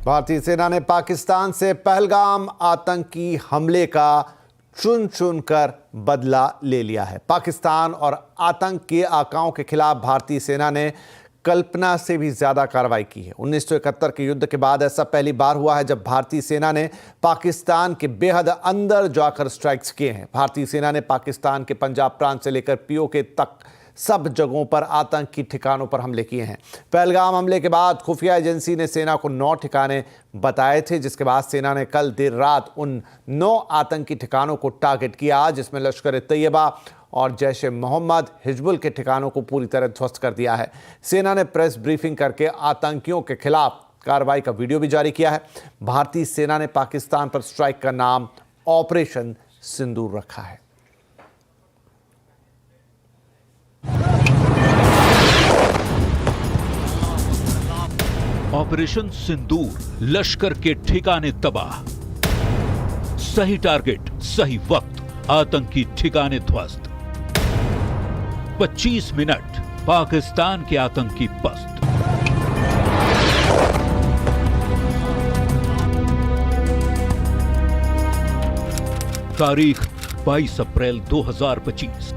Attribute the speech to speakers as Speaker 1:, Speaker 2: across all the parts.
Speaker 1: भारतीय सेना ने पाकिस्तान से पहलगाम आतंकी हमले का चुन चुन कर बदला ले लिया है। पाकिस्तान और आतंक के आकाओं के खिलाफ भारतीय सेना ने कल्पना से भी ज्यादा कार्रवाई की है। 1971 के युद्ध के बाद ऐसा पहली बार हुआ है जब भारतीय सेना ने पाकिस्तान के बेहद अंदर जाकर स्ट्राइक्स किए हैं। भारतीय सेना ने पाकिस्तान के पंजाब प्रांत से लेकर पीओके तक सब जगहों पर आतंकी ठिकानों पर हमले किए हैं। पहलगाम हमले के बाद खुफिया एजेंसी ने सेना को 9 ठिकाने बताए थे, जिसके बाद सेना ने कल देर रात उन 9 आतंकी ठिकानों को टारगेट किया, जिसमें लश्कर-ए-तैयबा और जैश-ए-मोहम्मद, हिजबुल के ठिकानों को पूरी तरह ध्वस्त कर दिया है। सेना ने प्रेस ब्रीफिंग करके आतंकियों के खिलाफ कार्रवाई का वीडियो भी जारी किया है। भारतीय सेना ने पाकिस्तान पर स्ट्राइक का नाम ऑपरेशन सिंदूर रखा है।
Speaker 2: ऑपरेशन सिंदूर, लश्कर के ठिकाने तबाह, सही टारगेट, सही वक्त, आतंकी ठिकाने ध्वस्त। 25 मिनट, पाकिस्तान के आतंकी पस्त। तारीख 22 अप्रैल 2025।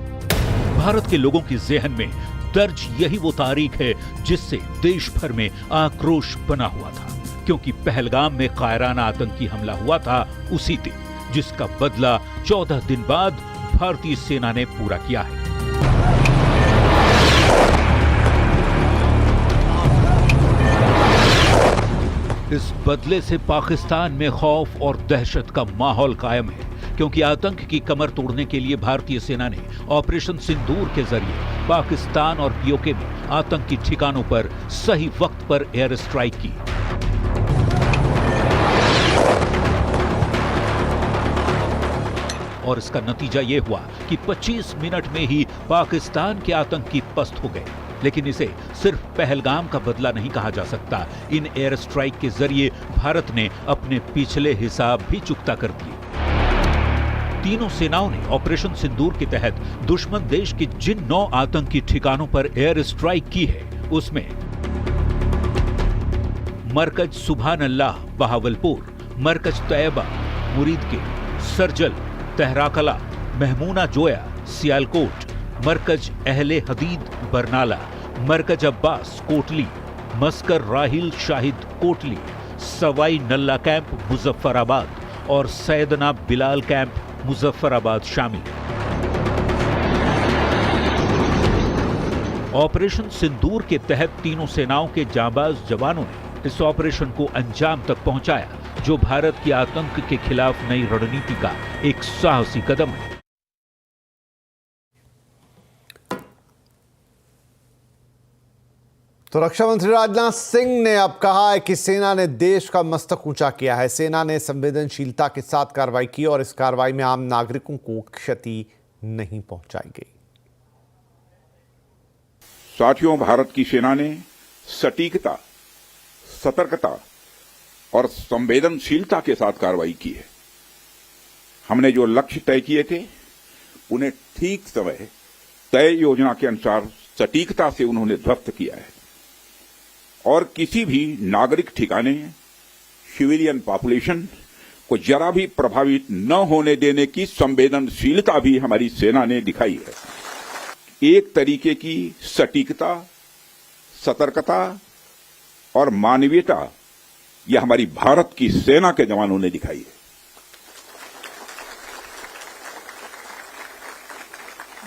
Speaker 2: भारत के लोगों की ज़हन में दर्ज यही वो तारीख है जिससे देश भर में आक्रोश बना हुआ था, क्योंकि पहलगाम में कायराना आतंकी हमला हुआ था उसी दिन, जिसका बदला 14 दिन बाद भारतीय सेना ने पूरा किया है। इस बदले से पाकिस्तान में खौफ और दहशत का माहौल कायम है, क्योंकि आतंक की कमर तोड़ने के लिए भारतीय सेना ने ऑपरेशन सिंदूर के जरिए पाकिस्तान और पीओके में आतंकी ठिकानों पर सही वक्त पर एयर स्ट्राइक की। और इसका नतीजा यह हुआ कि 25 मिनट में ही पाकिस्तान के आतंकी पस्त हो गए। लेकिन इसे सिर्फ पहलगाम का बदला नहीं कहा जा सकता। इन एयर स्ट्राइक के जरिए भारत ने अपने पिछले हिसाब भी चुकता कर दिए। तीनों सेनाओं ने ऑपरेशन सिंदूर के तहत दुश्मन देश के जिन 9 आतंकी ठिकानों पर एयर स्ट्राइक की है, उसमें मरकज सुभान अल्लाह बहावलपुर, मरकज तैयबा मुरीद के, सरजल, तहराकला, महमूना जोया सियालकोट, मरकज अहले हदीद बरनाला, मरकज अब्बास कोटली, मस्कर राहिल शाहिद कोटली, सवाई नल्ला कैंप मुजफ्फराबाद और सैयदना बिलाल कैंप मुजफ्फराबाद शामिल। ऑपरेशन सिंदूर के तहत तीनों सेनाओं के जांबाज जवानों ने इस ऑपरेशन को अंजाम तक पहुंचाया, जो भारत की आतंक के खिलाफ नई रणनीति का एक साहसी कदम है।
Speaker 1: तो रक्षा मंत्री राजनाथ सिंह ने अब कहा है कि सेना ने देश का मस्तक ऊंचा किया है। सेना ने संवेदनशीलता के साथ कार्रवाई की और इस कार्रवाई में आम नागरिकों को क्षति नहीं पहुंचाई गई।
Speaker 3: साथियों, भारत की सेना ने सटीकता, सतर्कता और संवेदनशीलता के साथ कार्रवाई की है। हमने जो लक्ष्य तय किए थे, उन्हें ठीक समय तय योजना के अनुसार सटीकता से उन्होंने ध्वस्त किया है और किसी भी नागरिक ठिकाने, सिविलियन पॉपुलेशन को जरा भी प्रभावित न होने देने की संवेदनशीलता भी हमारी सेना ने दिखाई है। एक तरीके की सटीकता, सतर्कता और मानवीयता यह हमारी भारत की सेना के जवानों ने दिखाई है,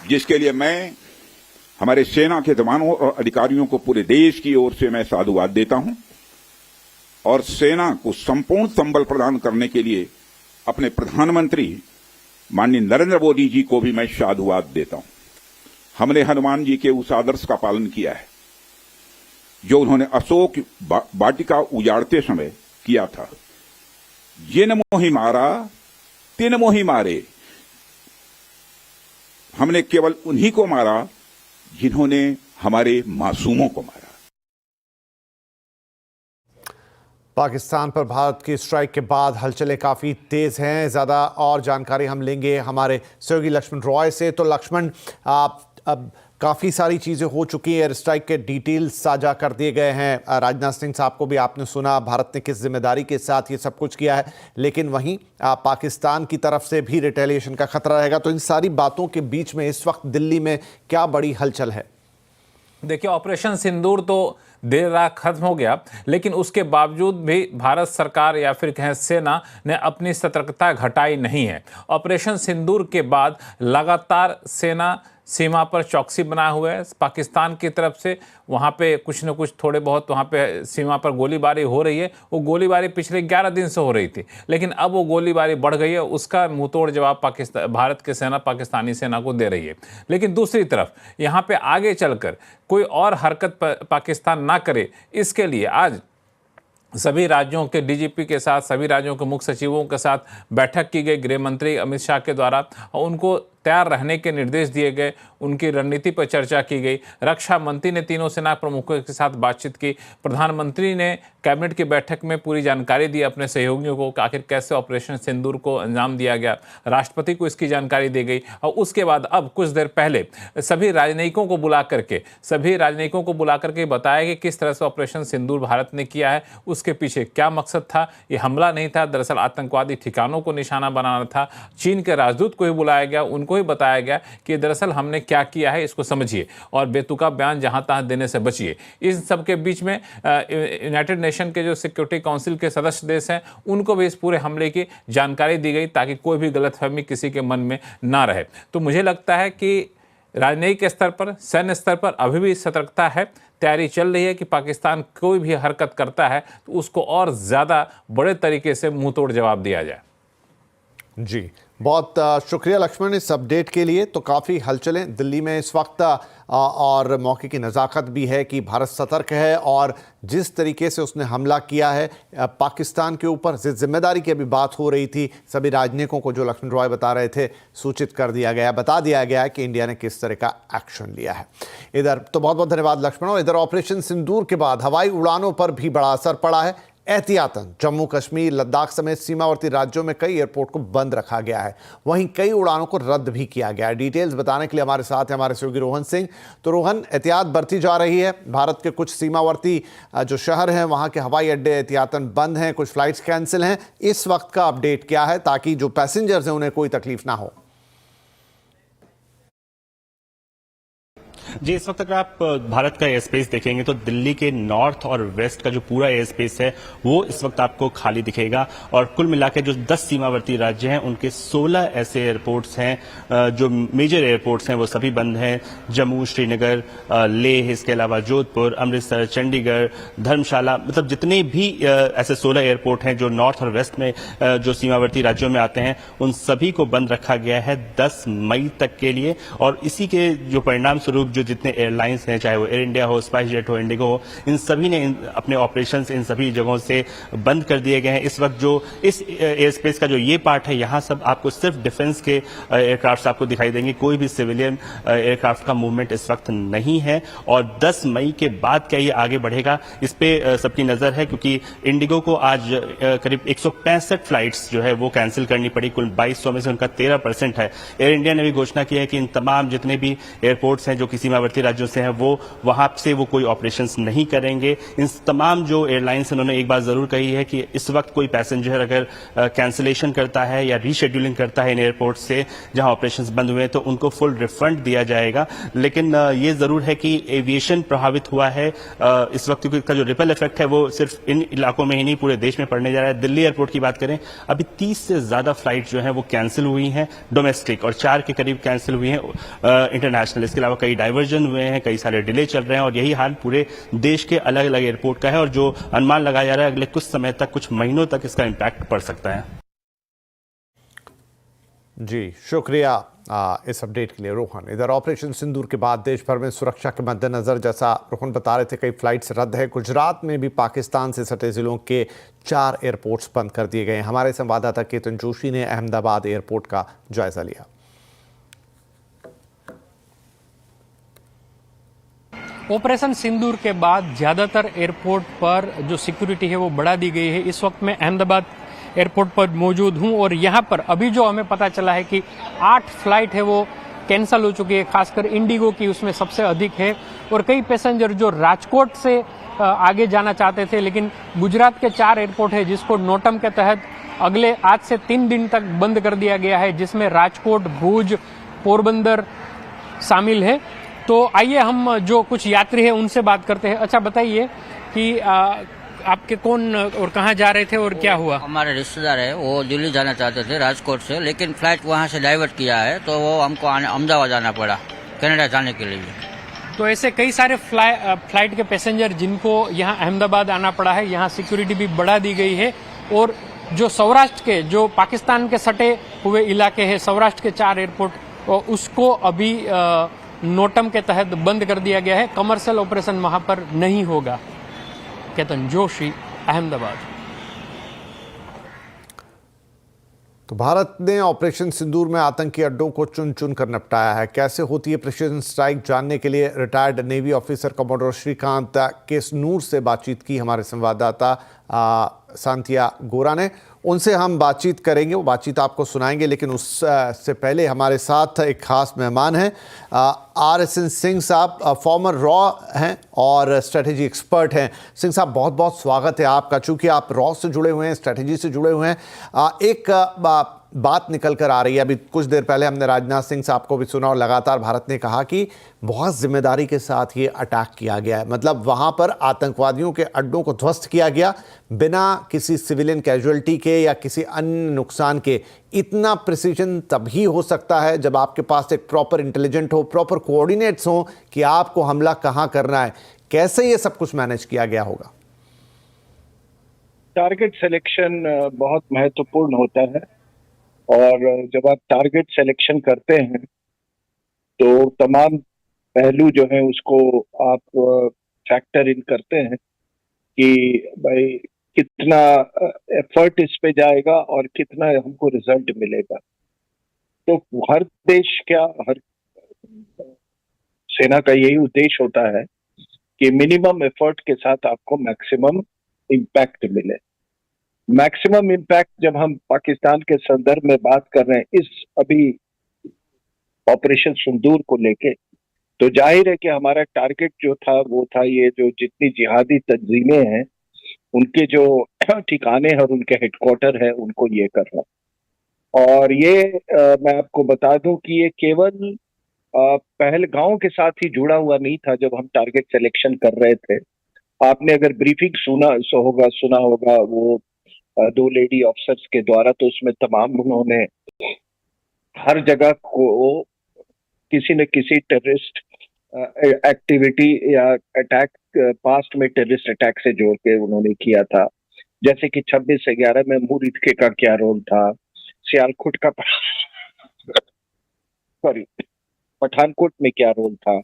Speaker 3: जिसके लिए मैं हमारे सेना के जवानों और अधिकारियों को पूरे देश की ओर से मैं साधुवाद देता हूं और सेना को संपूर्ण संबल प्रदान करने के लिए अपने प्रधानमंत्री माननीय नरेंद्र मोदी जी को भी मैं साधुवाद देता हूं। हमने हनुमान जी के उस आदर्श का पालन किया है जो उन्होंने अशोक वाटिका उजाड़ते समय किया था। जिन मोहि मारा तिन मोहि मारे। हमने केवल उन्हीं को मारा जिन्होंने हमारे मासूमों को मारा।
Speaker 1: पाकिस्तान पर भारत की स्ट्राइक के बाद हलचलें काफ़ी तेज़ हैं। ज़्यादा और जानकारी हम लेंगे हमारे सहयोगी लक्ष्मण रॉय से। तो लक्ष्मण, अब काफ़ी सारी चीज़ें हो चुकी हैं। एयर स्ट्राइक के डिटेल्स साझा कर दिए गए हैं। राजनाथ सिंह साहब को भी आपने सुना, भारत ने किस जिम्मेदारी के साथ ये सब कुछ किया है, लेकिन वहीं पाकिस्तान की तरफ से भी रिटेलिएशन का खतरा रहेगा। तो इन सारी बातों के बीच में इस वक्त दिल्ली में क्या बड़ी हलचल है?
Speaker 4: देखिए, ऑपरेशन सिंदूर तो देर रात खत्म हो गया, लेकिन उसके बावजूद भी भारत सरकार या फिर कहें सेना ने अपनी सतर्कता घटाई नहीं है। ऑपरेशन सिंदूर के बाद लगातार सेना सीमा पर चौकसी बनाए हुए है पाकिस्तान की तरफ से। वहाँ पे कुछ न कुछ थोड़े बहुत वहाँ पे सीमा पर गोलीबारी हो रही है। वो गोलीबारी पिछले 11 दिन से हो रही थी, लेकिन अब वो गोलीबारी बढ़ गई है। उसका मुंहतोड़ जवाब भारत की सेना पाकिस्तानी सेना को दे रही है। लेकिन दूसरी तरफ यहाँ पे आगे चलकर कोई और हरकत पाकिस्तान ना करे, इसके लिए आज सभी राज्यों के डीजीपी के साथ, सभी राज्यों के मुख्य सचिवों के साथ बैठक की गई गृह मंत्री अमित शाह के द्वारा। उनको तैयार रहने के निर्देश दिए गए, उनकी रणनीति पर चर्चा की गई। रक्षा मंत्री ने तीनों सेना प्रमुखों के साथ बातचीत की। प्रधानमंत्री ने कैबिनेट की बैठक में पूरी जानकारी दी अपने सहयोगियों को कि आखिर कैसे ऑपरेशन सिंदूर को अंजाम दिया गया। राष्ट्रपति को इसकी जानकारी दी गई। और उसके बाद अब कुछ देर पहले सभी राजनयिकों को बुला करके बताया कि किस तरह से ऑपरेशन सिंदूर भारत ने किया है, उसके पीछे क्या मकसद था। ये हमला नहीं था, दरअसल आतंकवादी ठिकानों को निशाना बनाना था। चीन के राजदूत को ही बुलाया गया, उनको ही बताया गया कि दरअसल हमने क्या किया है, इसको समझिए और बेतुका बयान जहां तहां देने से बचिए। इस सब के बीच में यूनाइटेड नेशन के जो सिक्योरिटी काउंसिल के सदस्य देश हैं, उनको भी इस पूरे हमले की जानकारी दी गई ताकि कोई भी गलतफहमी किसी के मन में ना रहे। तो मुझे लगता है कि राजनयिक स्तर पर, सैन्य स्तर पर अभी भी सतर्कता है। तैयारी चल रही है कि पाकिस्तान कोई भी हरकत करता है तो उसको और ज़्यादा बड़े तरीके से मुंहतोड़ जवाब दिया जाए।
Speaker 1: जी, बहुत शुक्रिया लक्ष्मण इस अपडेट के लिए। तो काफ़ी हलचलें दिल्ली में इस वक्त और मौके की नज़ाकत भी है कि भारत सतर्क है और जिस तरीके से उसने हमला किया है पाकिस्तान के ऊपर, जिस जिम्मेदारी की अभी बात हो रही थी, सभी राजनयिकों को जो लक्ष्मण रॉय बता रहे थे सूचित कर दिया गया, बता दिया गया कि इंडिया ने किस तरह का एक्शन लिया है। इधर तो बहुत बहुत धन्यवाद लक्ष्मण। और इधर ऑपरेशन सिंदूर के बाद हवाई उड़ानों पर भी बड़ा असर पड़ा है। एहतियातन जम्मू कश्मीर, लद्दाख समेत सीमावर्ती राज्यों में कई एयरपोर्ट को बंद रखा गया है। वहीं कई उड़ानों को रद्द भी किया गया है। डिटेल्स बताने के लिए हमारे साथ है हमारे सहयोगी रोहन सिंह। तो रोहन, एहतियात बरती जा रही है। भारत के कुछ सीमावर्ती जो शहर हैं वहां के हवाई अड्डे एहतियातन बंद हैं, कुछ फ्लाइट्स कैंसिल हैं। इस वक्त का अपडेट क्या है ताकि जो पैसेंजर्स हैं उन्हें कोई तकलीफ ना हो?
Speaker 5: जी, इस वक्त अगर आप भारत का एयर स्पेस देखेंगे तो दिल्ली के नॉर्थ और वेस्ट का जो पूरा एयर स्पेस है वो इस वक्त आपको खाली दिखेगा। और कुल मिला के जो 10 सीमावर्ती राज्य हैं उनके 16 ऐसे एयरपोर्ट्स हैं जो मेजर एयरपोर्ट्स हैं वो सभी बंद हैं। जम्मू, श्रीनगर, लेह, इसके अलावा जोधपुर, अमृतसर, चंडीगढ़, धर्मशाला, मतलब जितने भी ऐसे 16 एयरपोर्ट हैं जो नॉर्थ और वेस्ट में जो सीमावर्ती राज्यों में आते हैं उन सभी को बंद रखा गया है 10 मई तक के लिए। और इसी के जो परिणाम स्वरूप जो जितने एयरलाइंस हैं, चाहे वो एयर इंडिया हो, स्पाइस जेट हो, इंडिगो हो, इन सभी ने अपने ऑपरेशंस इन सभी जगहों से बंद कर दिए गए हैं। इस वक्त जो इस एयर स्पेस का जो ये पार्ट है, यहाँ सब आपको सिर्फ डिफेंस के एयरक्राफ्ट आपको दिखाई देंगे। कोई भी सिविलियन एयरक्राफ्ट का मूवमेंट इस वक्त नहीं है। और 10 मई के बाद क्या ये आगे बढ़ेगा, इस पे सबकी नजर है, क्योंकि इंडिगो को आज करीब 165 फ्लाइट्स जो है वो कैंसिल करनी पड़ी। कुल 2200 में से उनका 13% है। एयर इंडिया ने भी घोषणा की है कि इन तमाम जितने भी एयरपोर्ट्स हैं जो कि सीमावर्ती राज्यों से हैं वो वहां से वो कोई ऑपरेशंस नहीं करेंगे। इन तमाम जो एयरलाइंस उन्होंने एक बात जरूर कही है कि इस वक्त कोई पैसेंजर अगर कैंसिलेशन करता है या रीशेड्यूलिंग करता है इन एयरपोर्ट से जहां ऑपरेशंस बंद हुए हैं तो उनको फुल रिफंड दिया जाएगा। लेकिन ये जरूर है कि एविएशन प्रभावित हुआ है इस वक्त, क्योंकि इसका जो रिपल इफेक्ट है वो सिर्फ इन इलाकों में ही नहीं पूरे देश में पड़ने जा रहा है। दिल्ली एयरपोर्ट की बात करें, अभी 30 से ज्यादा फ्लाइट जो है वो कैंसिल हुई हैं डोमेस्टिक, और 4 के करीब कैंसिल हुई हैं इंटरनेशनल। इसके अलावा कई डाइवर्जन हुए हैं, कई सारे डिले चल रहे हैं और यही हाल पूरे देश के अलग अलग एयरपोर्ट का है। और जो अनुमान लगाया जा रहा है अगले कुछ समय तक, कुछ महीनों तक इसका इम्पैक्ट पड़ सकता है।
Speaker 1: जी, शुक्रिया इस अपडेट के लिए रोहन। इधर ऑपरेशन सिंदूर के बाद देश भर में सुरक्षा के मद्देनजर, जैसा रोहन बता रहे थे, कई फ्लाइट्स रद्द है। गुजरात में भी पाकिस्तान से सटे जिलों के 4 एयरपोर्ट्स बंद कर दिए गए हैं। हमारे संवाददाता केतन जोशी ने अहमदाबाद एयरपोर्ट का जायजा लिया।
Speaker 6: ऑपरेशन सिंदूर के बाद ज़्यादातर एयरपोर्ट पर जो सिक्योरिटी है वो बढ़ा दी गई है। इस वक्त मैं अहमदाबाद एयरपोर्ट पर मौजूद हूं और यहां पर अभी जो हमें पता चला है कि 8 फ्लाइट है वो कैंसिल हो चुकी है, खासकर इंडिगो की उसमें सबसे अधिक है। और कई पैसेंजर जो राजकोट से आगे जाना चाहते थे, लेकिन गुजरात के 4 एयरपोर्ट है जिसको नोटम के तहत अगले आज से 3 दिन तक बंद कर दिया गया है, जिसमें राजकोट, भुज, पोरबंदर शामिल है। तो आइए हम जो कुछ यात्री है उनसे बात करते हैं। अच्छा बताइए कि आपके कौन और कहाँ जा रहे थे और क्या हुआ?
Speaker 7: हमारे रिश्तेदार है, वो दिल्ली जाना चाहते थे राजकोट से, लेकिन फ्लाइट वहाँ से डाइवर्ट किया है, तो वो हमको अहमदाबाद जाना पड़ा कनाडा जाने के लिए।
Speaker 6: तो ऐसे कई सारे फ्लाइट के पैसेंजर जिनको यहाँ अहमदाबाद आना पड़ा है, यहाँ सिक्योरिटी भी बढ़ा दी गई है। और जो सौराष्ट्र के, जो पाकिस्तान के सटे हुए इलाके हैं, सौराष्ट्र के 4 एयरपोर्ट, उसको अभी नोटम के तहत बंद कर दिया गया है। कमर्शियल ऑपरेशन वहां पर नहीं होगा। केतन जोशी, अहमदाबाद।
Speaker 1: तो भारत ने ऑपरेशन सिंदूर में आतंकी अड्डों को चुन चुन कर निपटाया है। कैसे होती है प्रिसीजन स्ट्राइक जानने के लिए retired navy officer commodore Shrikant Kesnur से बातचीत की हमारे संवाददाता सांतिया गोरा ने। उनसे हम बातचीत करेंगे, वो बातचीत आपको सुनाएंगे, लेकिन उससे पहले हमारे साथ एक खास मेहमान हैं RSN सिंह साहब, फॉर्मर रॉ हैं और स्ट्रेटेजी एक्सपर्ट हैं। सिंह साहब, बहुत बहुत स्वागत है आपका। चूंकि आप रॉ से जुड़े हुए हैं, स्ट्रेटेजी से जुड़े हुए हैं, एक बात निकल कर आ रही है। अभी कुछ देर पहले हमने राजनाथ सिंह साहब को भी सुना और लगातार भारत ने कहा कि बहुत जिम्मेदारी के साथ ये अटैक किया गया है। मतलब वहां पर आतंकवादियों के अड्डों को ध्वस्त किया गया बिना किसी सिविलियन कैजुअलिटी के या किसी अन्य नुकसान के। इतना प्रिसीजन तभी हो सकता है जब आपके पास एक प्रॉपर इंटेलिजेंट हो, प्रॉपर कोऑर्डिनेट्स हो कि आपको हमला कहां करना है। कैसे ये सब कुछ मैनेज किया गया होगा?
Speaker 8: टारगेट सिलेक्शन बहुत महत्वपूर्ण होता है, और जब आप टारगेट सिलेक्शन करते हैं तो तमाम पहलू जो है उसको आप फैक्टर इन करते हैं कि भाई कितना एफर्ट इस पे जाएगा और कितना हमको रिजल्ट मिलेगा। तो हर देश हर सेना का यही उद्देश्य होता है कि मिनिमम एफर्ट के साथ आपको मैक्सिमम इम्पैक्ट मिले। मैक्सिमम इम्पैक्ट जब हम पाकिस्तान के संदर्भ में बात कर रहे हैं इस अभी ऑपरेशन सिंदूर को लेके, तो जाहिर है कि हमारा टारगेट जो था वो था ये जो जितनी जिहादी तंजीमें हैं उनके जो ठिकाने हैं और उनके हेडक्वार्टर है उनको ये करना। और ये मैं आपको बता दूं कि ये केवल पहलगांव के साथ ही जुड़ा हुआ नहीं था। जब हम टारगेट सिलेक्शन कर रहे थे, आपने अगर ब्रीफिंग सुना होगा वो 2 लेडी ऑफिसर्स के द्वारा, तो उसमें तमाम उन्होंने हर जगह को किसी न किसी टेररिस्ट एक्टिविटी या अटैक, पास्ट में टेररिस्ट अटैक से जोड़ के उन्होंने किया था। जैसे कि 26/11 में मुरीद के का क्या रोल था, सियालकोट का पठानकोट में क्या रोल था।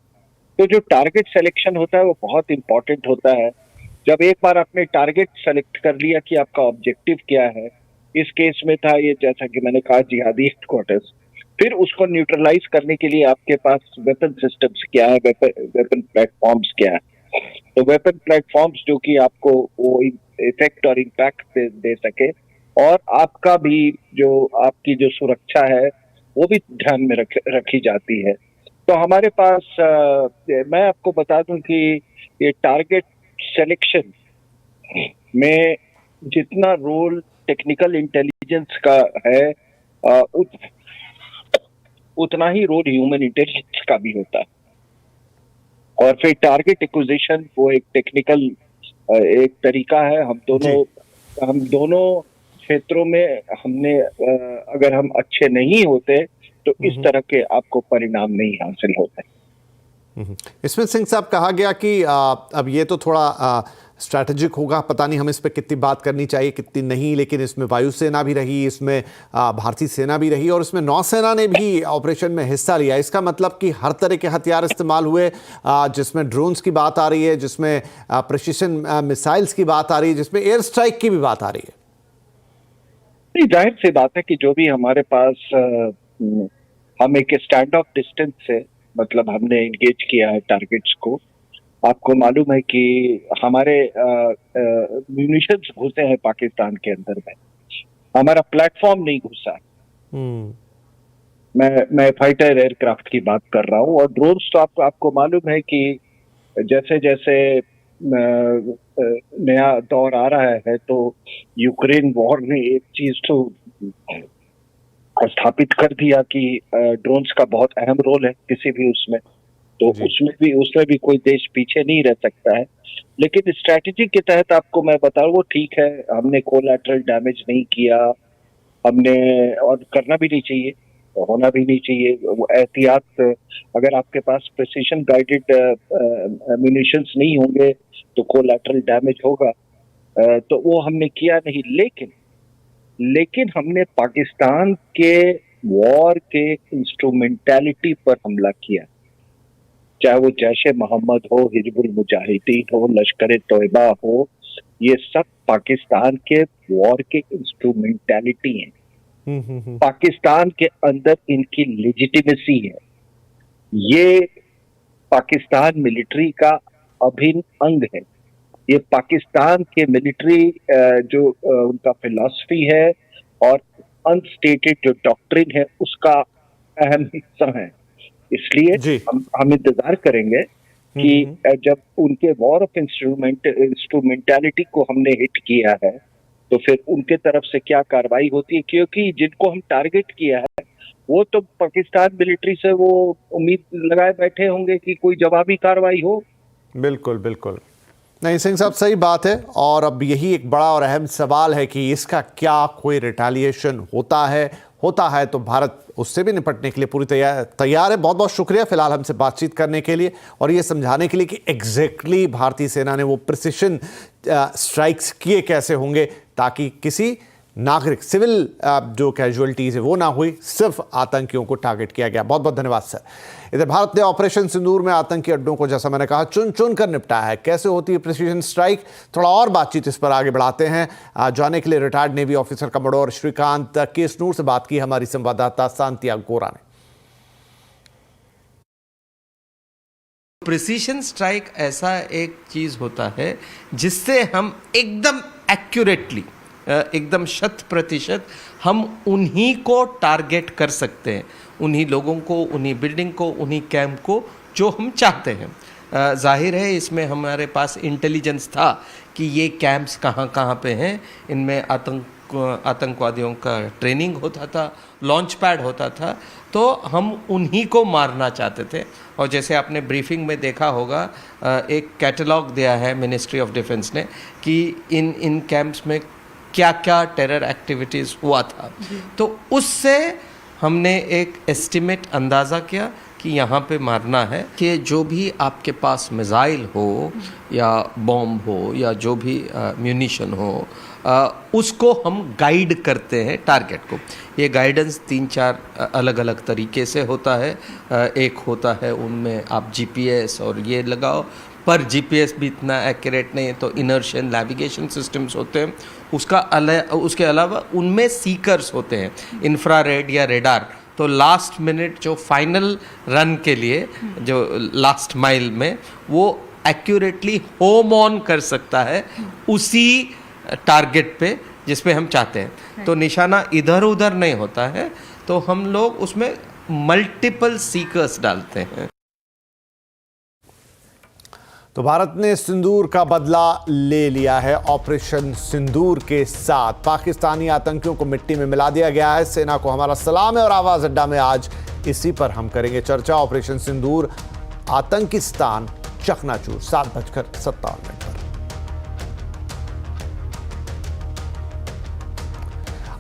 Speaker 8: तो जो टारगेट सिलेक्शन होता है वो बहुत इंपॉर्टेंट होता है। जब एक बार आपने टारगेट सेलेक्ट कर लिया कि आपका ऑब्जेक्टिव क्या है, इस केस में था ये, जैसा कि मैंने कहा, जिहादी हेडक्वार्टर्स, फिर उसको न्यूट्रलाइज करने के लिए आपके पास वेपन सिस्टम्स क्या है, वेपन प्लेटफॉर्म्स क्या है। तो वेपन प्लेटफॉर्म्स जो कि आपको वो इफेक्ट और इम्पैक्ट दे सके, और आपका भी जो आपकी जो सुरक्षा है वो भी ध्यान में रखी जाती है। तो हमारे पास मैं आपको बता दूं कि ये टारगेट सिलेक्शन में जितना रोल टेक्निकल इंटेलिजेंस का है, उतना ही रोल ह्यूमन इंटेलिजेंस का भी होता है। और फिर टारगेट एक्विजिशन वो एक टेक्निकल एक तरीका है। हम दोनों क्षेत्रों में हमने अगर हम अच्छे नहीं होते तो इस तरह के आपको परिणाम नहीं हासिल होते।
Speaker 1: इसमें सिंह साहब कहा गया कि अब ये तो थोड़ा स्ट्रैटेजिक होगा, पता नहीं हम इस पे कितनी बात करनी चाहिए कितनी नहीं, लेकिन इसमें वायुसेना भी रही, इसमें भारतीय सेना भी रही और इसमें नौसेना ने भी ऑपरेशन में हिस्सा लिया। इसका मतलब कि हर तरह के हथियार इस्तेमाल हुए, जिसमें ड्रोन्स की बात आ रही है, जिसमें प्रिसिशन मिसाइल्स की बात आ रही है, जिसमें एयर स्ट्राइक की भी बात आ रही है।
Speaker 8: नहीं, जाहिर सी बात है कि जो भी हमारे पास हम एक स्टैंड ऑफ डिस्टेंस से, मतलब हमने एंगेज किया है टारगेट्स को। आपको मालूम है कि हमारे म्यूनिशंस घुसे हैं पाकिस्तान के अंदर में, हमारा प्लेटफॉर्म नहीं घुसा। मैं फाइटर एयरक्राफ्ट की बात कर रहा हूँ। और ड्रोन्स तो आपको मालूम है कि जैसे जैसे नया दौर आ रहा है, तो यूक्रेन वॉर ने एक चीज तो स्थापित कर दिया कि ड्रोन्स का बहुत अहम रोल है किसी भी उसमें। तो उसमें भी कोई देश पीछे नहीं रह सकता है। लेकिन स्ट्रैटेजी के तहत आपको मैं बताऊं, वो ठीक है, हमने कोलैटरल डैमेज नहीं किया, हमने, और करना भी नहीं चाहिए, होना भी नहीं चाहिए। वो एहतियात, अगर आपके पास प्रिसीजन गाइडेड म्यूनिशंस नहीं होंगे तो कोलैटरल डैमेज होगा। तो वो हमने किया नहीं। लेकिन हमने पाकिस्तान के वॉर के इंस्ट्रूमेंटैलिटी पर हमला किया, चाहे वो जैश ए मोहम्मद हो, हिजबुल मुजाहिदीन हो, लश्कर तोयबा हो, ये सब पाकिस्तान के वॉर के इंस्ट्रूमेंटैलिटी हैं। पाकिस्तान के अंदर इनकी लेजिटिमेसी है। ये पाकिस्तान मिलिट्री का अभिन्न अंग है। ये पाकिस्तान के मिलिट्री जो उनका फिलॉसफी है और अनस्टेटेड जो डॉक्ट्रिन है, उसका अहम हिस्सा है। इसलिए हम इंतजार करेंगे कि जब उनके वॉर ऑफ इंस्ट्रूमेंटैलिटी को हमने हिट किया है तो फिर उनके तरफ से क्या कार्रवाई होती है, क्योंकि जिनको हम टारगेट किया है वो तो पाकिस्तान मिलिट्री से वो उम्मीद लगाए बैठे होंगे कि कोई जवाबी कार्रवाई हो।
Speaker 1: बिल्कुल बिल्कुल, नहीं सिंह साहब सही बात है। और अब यही एक बड़ा और अहम सवाल है कि इसका क्या कोई रिटेलिएशन होता है तो भारत उससे भी निपटने के लिए पूरी तैयार है। बहुत बहुत शुक्रिया फिलहाल हमसे बातचीत करने के लिए और ये समझाने के लिए कि एग्जैक्टली भारतीय सेना ने वो प्रिसिशन स्ट्राइक्स किए कैसे होंगे ताकि किसी नागरिक सिविल जो कैजुअलिटीज है वो ना हुई, सिर्फ आतंकियों को टारगेट किया गया। बहुत बहुत धन्यवाद सर। इधर भारत ने ऑपरेशन सिंदूर में आतंकी अड्डों को, जैसा मैंने कहा, चुन चुन कर निपटाया है। कैसे होती है प्रिसीजन स्ट्राइक, थोड़ा और बातचीत इस पर आगे बढ़ाते हैं। जाने के लिए retired navy officer commodore Shrikant Kesnur से बात की हमारी संवाददाता सांतिया गोरा ने।
Speaker 9: प्रिसीजन स्ट्राइक ऐसा एक चीज होता है जिससे हम एकदम एक्यूरेटली, एकदम 100% हम उन्हीं को टारगेट कर सकते हैं, उन्हीं लोगों को, उन्हीं बिल्डिंग को, उन्हीं कैंप को जो हम चाहते हैं। जाहिर है इसमें हमारे पास इंटेलिजेंस था कि ये कैंप्स कहाँ कहाँ पे हैं, इनमें आतंकवादियों का ट्रेनिंग होता था, लॉन्च पैड होता था, तो हम उन्हीं को मारना चाहते थे। और जैसे आपने ब्रीफिंग में देखा होगा, एक कैटलॉग दिया है मिनिस्ट्री ऑफ डिफेंस ने कि इन कैंप्स में क्या क्या टेरर एक्टिविटीज़ हुआ था। तो उससे हमने एक एस्टिमेट अंदाज़ा किया कि यहाँ पे मारना है कि जो भी आपके पास मिसाइल हो या बॉम्ब हो या जो भी म्यूनिशन हो, उसको हम गाइड करते हैं टारगेट को। ये गाइडेंस 3-4 अलग अलग तरीके से होता है। एक होता है उनमें आप जीपीएस और ये लगाओ, पर जीपीएस भी इतना एक्यूरेट नहीं है, तो इनर्शियल नेविगेशन सिस्टम्स होते हैं। उसके अलावा उनमें सीकर्स होते हैं, इंफ्रारेड या रेडार। तो लास्ट मिनट जो फाइनल रन के लिए, जो लास्ट माइल में, वो एक्यूरेटली होम ऑन कर सकता है उसी टारगेट पे जिस पे हम चाहते हैं। तो निशाना इधर उधर नहीं होता है, तो हम लोग उसमें मल्टीपल सीकर्स डालते हैं।
Speaker 1: तो भारत ने सिंदूर का बदला ले लिया है। ऑपरेशन सिंदूर के साथ पाकिस्तानी आतंकियों को मिट्टी में मिला दिया गया है। सेना को हमारा सलाम है और आवाज अड्डा में आज इसी पर हम करेंगे चर्चा। ऑपरेशन सिंदूर, आतंकिस्तान चकनाचूर, 7:57 पर।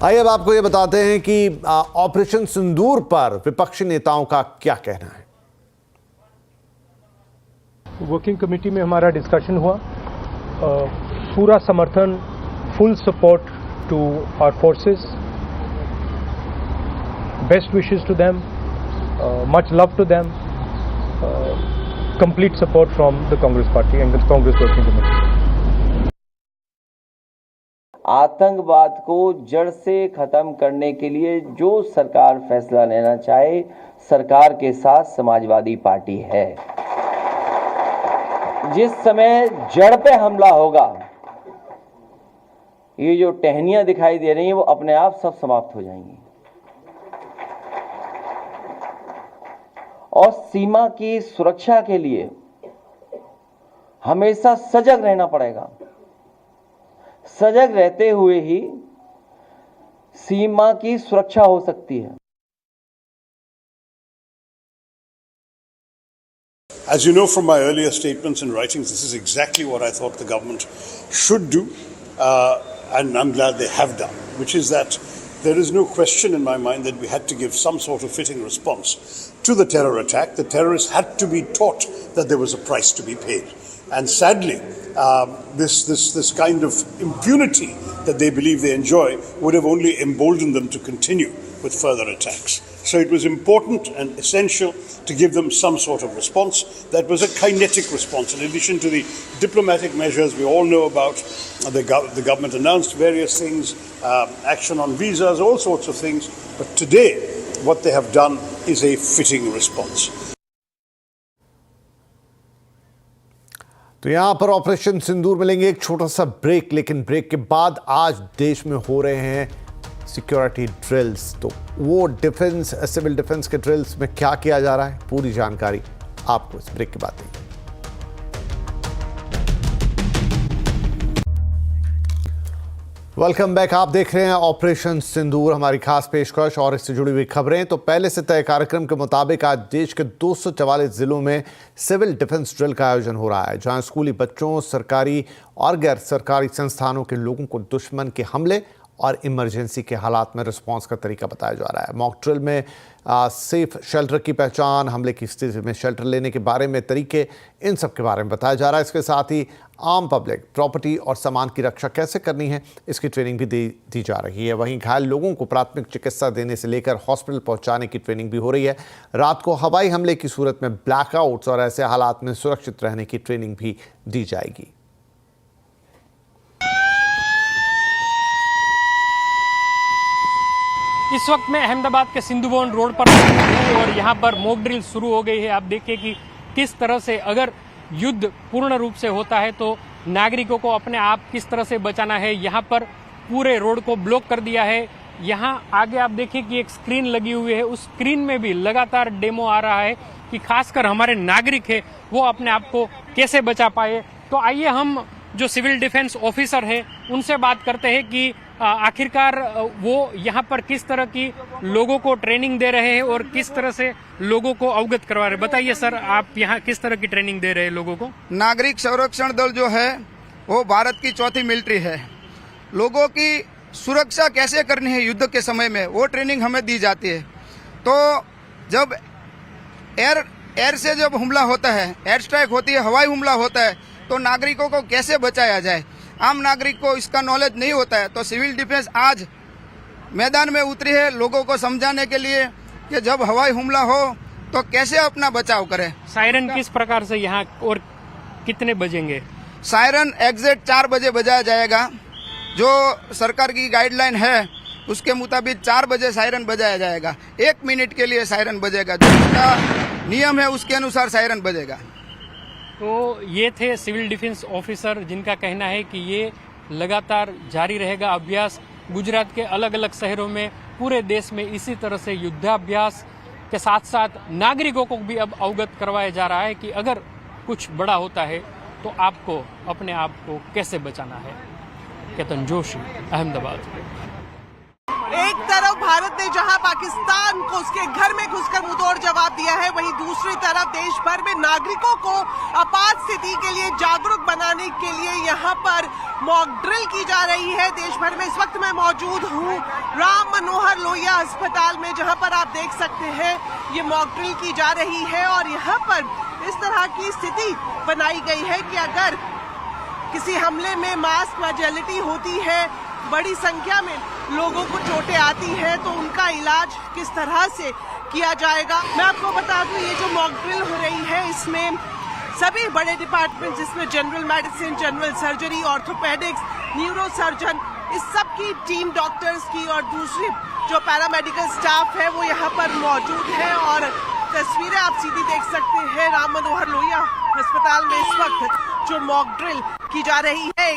Speaker 1: आइए अब आपको ये बताते हैं कि ऑपरेशन सिंदूर पर विपक्षी नेताओं का क्या कहना है।
Speaker 6: वर्किंग कमेटी में हमारा डिस्कशन हुआ, पूरा समर्थन, full support to our forces, best wishes to them, much love to them, complete support from the Congress party and the Congress working committee.
Speaker 10: आतंकवाद को जड़ से खत्म करने के लिए जो सरकार फैसला लेना चाहे, सरकार के साथ समाजवादी पार्टी है। जिस समय जड़ पे हमला होगा, ये जो टहनियां दिखाई दे रही हैं वो अपने आप सब समाप्त हो जाएंगी। और सीमा की सुरक्षा के लिए हमेशा सजग रहना पड़ेगा। सजग रहते हुए ही सीमा की सुरक्षा हो सकती है।
Speaker 11: As you know from my earlier statements and writings, this is exactly what I thought the government should do, and I'm glad they have done, which is that there is no question in my mind that we had to give some sort of fitting response to the terror attack. The terrorists had to be taught that there was a price to be paid. And sadly, this kind of impunity that they believe they enjoy would have only emboldened them to continue with further attacks. So it was important and essential to give them some sort of response that was a kinetic response. In addition to the diplomatic measures we all know about, the government announced various things, action on visas, all sorts of things. But today, what they have done is a fitting response.
Speaker 1: तो यहाँ पर operation सिंदूर मिलेंगे एक छोटा सा break, लेकिन break के बाद आज देश में हो रहे हैं सिक्योरिटी ड्रिल्स। तो वो डिफेंस, सिविल डिफेंस के ड्रिल्स में क्या किया जा रहा है, पूरी जानकारी आपको इस ब्रेक के बाद देंगे। Welcome back. आप देख रहे हैं ऑपरेशन सिंदूर, हमारी खास पेशकश और इससे जुड़ी हुई खबरें। तो पहले से तय कार्यक्रम के मुताबिक आज देश के 244 जिलों में सिविल डिफेंस ड्रिल का आयोजन हो रहा है, जहां स्कूली बच्चों, सरकारी और गैर सरकारी संस्थानों के लोगों को दुश्मन के हमले और इमरजेंसी के हालात में रिस्पांस का तरीका बताया जा रहा है। मॉक ड्रिल में सेफ शेल्टर की पहचान, हमले की स्थिति में शेल्टर लेने के बारे में तरीके, इन सब के बारे में बताया जा रहा है। इसके साथ ही आम पब्लिक प्रॉपर्टी और सामान की रक्षा कैसे करनी है, इसकी ट्रेनिंग भी दी जा रही है। वहीं घायल लोगों को प्राथमिक चिकित्सा देने से लेकर हॉस्पिटल पहुंचाने की ट्रेनिंग भी हो रही है। रात को हवाई हमले की सूरत में ब्लैकआउट्स और ऐसे हालात में सुरक्षित रहने की ट्रेनिंग भी दी जाएगी।
Speaker 6: इस वक्त मैं अहमदाबाद के सिंधु भवन रोड पर हूं और यहाँ पर मॉक ड्रिल शुरू हो गई है। आप देखिए कि किस तरह से अगर युद्ध पूर्ण रूप से होता है तो नागरिकों को अपने आप किस तरह से बचाना है। यहाँ पर पूरे रोड को ब्लॉक कर दिया है। यहाँ आगे आप देखिए कि एक स्क्रीन लगी हुई है, उस स्क्रीन में भी लगातार डेमो आ रहा है कि खासकर हमारे नागरिक है वो अपने आप को कैसे बचा पाए। तो आइए हम जो सिविल डिफेंस ऑफिसर है उनसे बात करते हैं कि आखिरकार वो यहाँ पर किस तरह की लोगों को ट्रेनिंग दे रहे हैं और किस तरह से लोगों को अवगत करवा रहे हैं। बताइए सर, आप यहाँ किस तरह की ट्रेनिंग दे रहे हैं लोगों को?
Speaker 12: नागरिक संरक्षण दल जो है वो भारत की चौथी मिलिट्री है। लोगों की सुरक्षा कैसे करनी है युद्ध के समय में, वो ट्रेनिंग हमें दी जाती है। तो जब एयर से जब हमला होता है, एयर स्ट्राइक होती है, हवाई हमला होता है, तो नागरिकों को कैसे बचाया जाए, आम नागरिक को इसका नॉलेज नहीं होता है। तो सिविल डिफेंस आज मैदान में उतरी है लोगों को समझाने के लिए कि जब हवाई हमला हो तो कैसे अपना बचाव करें।
Speaker 6: सायरन किस प्रकार से यहाँ और कितने बजेंगे?
Speaker 12: सायरन एग्जैक्ट 4 बजे बजाया जाएगा। जो सरकार की गाइडलाइन है उसके मुताबिक 4 बजे सायरन बजाया जाएगा। 1 मिनट के लिए सायरन बजेगा, जो उसका नियम है उसके अनुसार सायरन बजेगा।
Speaker 6: तो ये थे सिविल डिफेंस ऑफिसर जिनका कहना है कि ये लगातार जारी रहेगा अभ्यास। गुजरात के अलग अलग शहरों में, पूरे देश में इसी तरह से युद्धाभ्यास के साथ साथ नागरिकों को भी अब अवगत करवाया जा रहा है कि अगर कुछ बड़ा होता है तो आपको अपने आप को कैसे बचाना है। केतन जोशी, अहमदाबाद।
Speaker 13: एक तरफ भारत ने जहां पाकिस्तान को उसके घर में घुसकर मुंहतोड़ जवाब दिया है, वहीं दूसरी तरफ देश भर में नागरिकों को आपात स्थिति के लिए जागरूक बनाने के लिए यहां पर मॉक ड्रिल की जा रही है। देश भर में इस वक्त मैं मौजूद हूं राम मनोहर लोहिया अस्पताल में, जहां पर आप देख सकते हैं ये मॉक ड्रिल की जा रही है और यहां पर इस तरह की स्थिति बनाई गई है कि अगर किसी हमले में मास कैजुअलिटी होती है, बड़ी संख्या में लोगों को चोटें आती हैं, तो उनका इलाज किस तरह से किया जाएगा। मैं आपको बता दूं ये जो मॉक ड्रिल हो रही है इसमें सभी बड़े डिपार्टमेंट, जिसमें general medicine, general surgery, orthopaedics, neuro surgeon, इस सब की टीम डॉक्टर्स की और दूसरी जो पैरामेडिकल स्टाफ है वो यहाँ पर मौजूद है। और तस्वीरें आप सीधी देख सकते हैं राम मनोहर लोहिया अस्पताल में इस वक्त जो मॉक ड्रिल की जा रही है।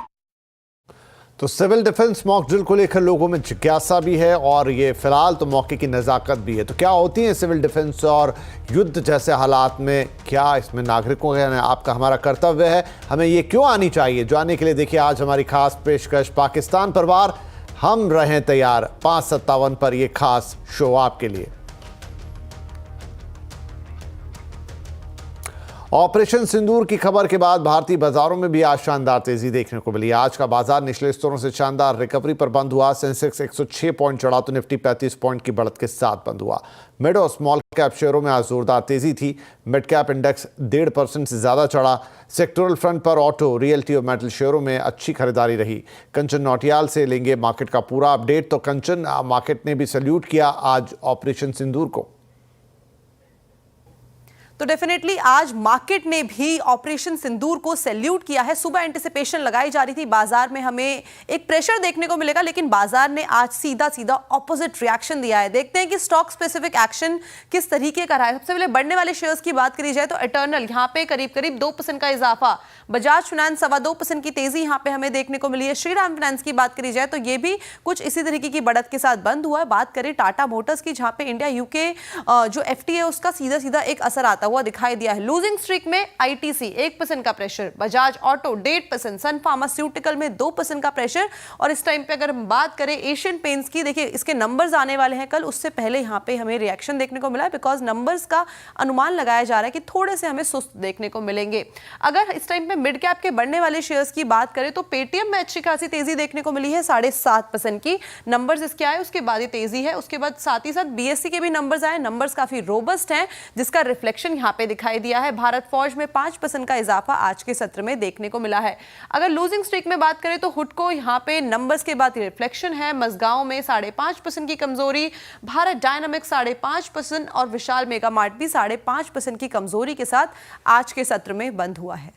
Speaker 1: तो सिविल डिफेंस मॉक ड्रिल को लेकर लोगों में जिज्ञासा भी है और ये फिलहाल तो मौके की नज़ाकत भी है। तो क्या होती है सिविल डिफेंस और युद्ध जैसे हालात में, क्या इसमें नागरिकों का आपका हमारा कर्तव्य है, हमें ये क्यों आनी चाहिए? जानने के लिए देखिए आज हमारी खास पेशकश पाकिस्तान पर वार, हम रहें तैयार 5:57 पर ये खास शो आपके लिए। ऑपरेशन सिंदूर की खबर के बाद भारतीय बाजारों में भी आज शानदार तेजी देखने को मिली। आज का बाजार निचले स्तरों से शानदार रिकवरी पर बंद हुआ। सेंसेक्स 106 पॉइंट चढ़ा तो निफ्टी 35 पॉइंट की बढ़त के साथ बंद हुआ। मिड और स्मॉल कैप शेयरों में आज जोरदार तेजी थी। मिड कैप इंडेक्स 1.5% से ज्यादा चढ़ा। सेक्टोरल फ्रंट पर ऑटो, रियल्टी और मेटल शेयरों में अच्छी खरीदारी रही। कंचन नौटियाल से लेंगे मार्केट का पूरा अपडेट। तो कंचन, मार्केट ने भी सैल्यूट किया आज ऑपरेशन सिंदूर को।
Speaker 14: तो डेफिनेटली आज मार्केट ने भी ऑपरेशन सिंदूर को सैल्यूट किया है। सुबह एंटिसिपेशन लगाई जा रही थी, बाजार में हमें एक प्रेशर देखने को मिलेगा, लेकिन बाजार ने आज सीधा सीधा ऑपोजिट रिएक्शन दिया है। देखते हैं कि स्टॉक स्पेसिफिक एक्शन किस तरीके का रहा है। सबसे पहले बढ़ने वाले शेयर्स की बात करी जाए तो इटर्नल यहां पे करीब करीब 2% का इजाफा, बजाज फाइनेंस 2.25% की तेजी यहां पे हमें देखने को मिली है। श्रीराम फाइनेंस की बात करी जाए तो ये भी कुछ इसी तरीके की बढ़त के साथ बंद हुआ है। बात करें टाटा मोटर्स की, जहां पे इंडिया यूके जो एफटीए है उसका सीधा सीधा एक असर आता हुआ दिखाई दिया है। लूजिंग स्ट्रीक में आईटीसी 1% का प्रेशर, बजाज ऑटो 1.5%, सन फार्मास्यूटिकल में 2% का प्रेशर। और इस टाइम पे अगर हम बात करें एशियन पेंट्स की, देखिए इसके नंबर्स आने वाले हैं कल, उससे पहले यहां पे हमें रिएक्शन देखने को मिला है, बिकॉज नंबर्स का अनुमान लगाया जा रहा है कि थोड़े से हमें सुस्त देखने को मिलेंगे। अगर इस टाइम पे मिड कैप के बढ़ने वाले शेयर्स की बात करें तो पेटीएम में अच्छी खासी तेजी देखने को मिली है, 7.5% की। नंबर्स इसके आए उसके बाद ये तेजी है। उसके बाद साथ ही साथ बीएससी के भी नंबर्स आए, नंबर्स काफी रोबस्ट हैं, जिसका रिफ्लेक्शन यहां पे दिखाई दिया है। भारत फौज में 5% का इजाफा आज के सत्र में देखने को मिला है। अगर लूजिंग स्ट्रीक में बात करें तो हुडको यहां पे नंबर्स के बाद रिफ्लेक्शन है। मजगांव में 5.5% की कमजोरी, भारत डायनामिक्स 5.5% और विशाल मेगा मार्ट भी 5.5% की कमजोरी के साथ आज के सत्र में बंद हुआ है।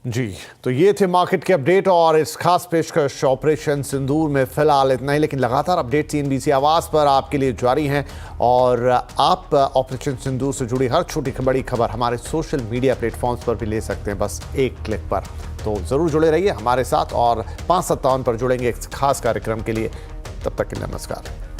Speaker 1: जी, तो ये थे मार्केट के अपडेट और इस खास पेशकश ऑपरेशन सिंदूर में फिलहाल इतना ही, लेकिन लगातार अपडेट सीएनबीसी आवाज़ पर आपके लिए जारी हैं और आप ऑपरेशन सिंदूर से जुड़ी हर छोटी बड़ी खबर हमारे सोशल मीडिया प्लेटफॉर्म्स पर भी ले सकते हैं, बस एक क्लिक पर। तो ज़रूर जुड़े रहिए हमारे साथ और 5:57 पर जुड़ेंगे एक खास कार्यक्रम के लिए। तब तक के लिए नमस्कार।